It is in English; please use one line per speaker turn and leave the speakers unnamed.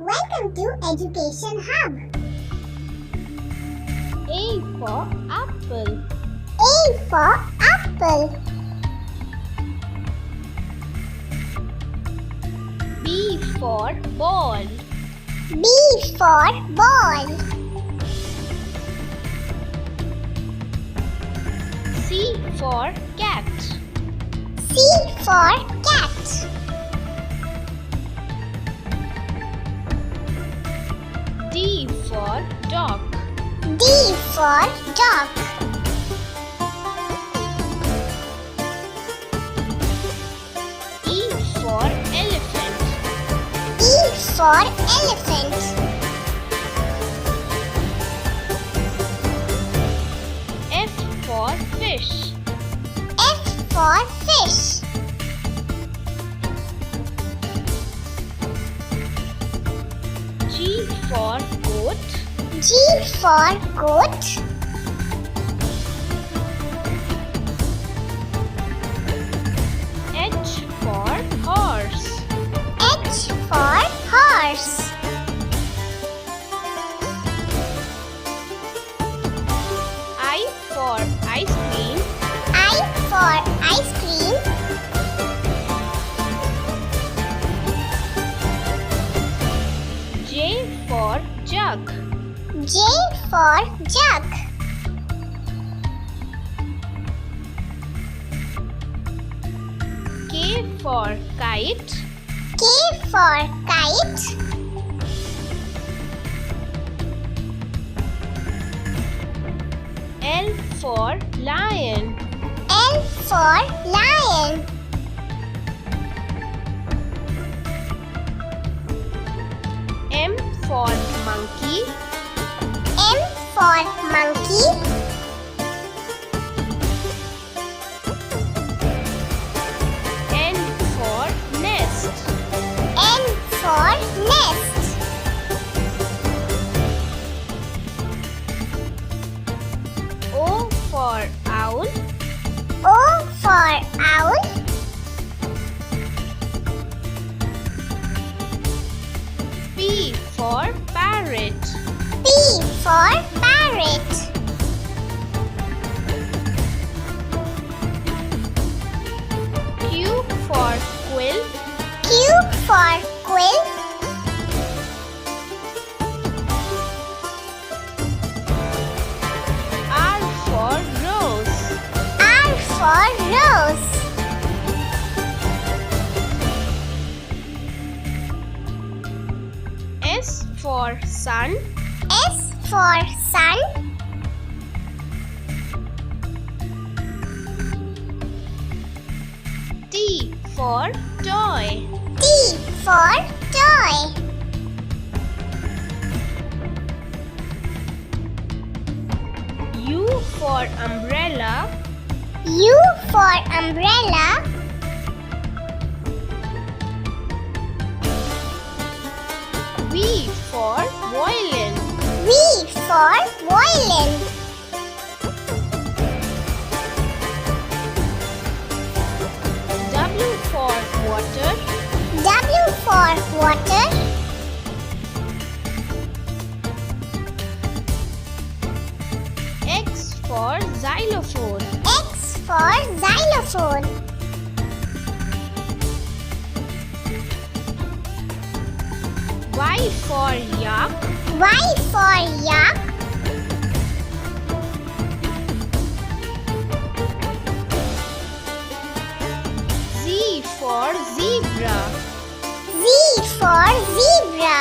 Welcome to Education Hub.
A for apple.
A for apple.
B for ball.
B for ball.
C for cat.
C for cat.
D for dog.
D for dog.
E for elephant.
E for elephant.
F for fish.
F for fish.
G for goat.
G for goat.
H for horse.
H for horse.
I for ice cream.
I for ice cream.
J for jug.
J for jug.
K for kite.
K for kite.
L for lion.
L for lion.
M for monkey.
M for monkey.
N for nest.
N for nest.
O for owl.
O for owl.
P for parrot.
P for parrot.
Q for quill.
Q for quill.
R for rose.
R for rose.
S for sun.
S for sun.
T for toy.
T for toy.
U for umbrella.
U for umbrella.
V for violin.
V for violin.
W for water.
W for water.
X for xylophone.
X for xylophone.
Y for yak.
Y for yak.
Z for zebra.
Z for zebra.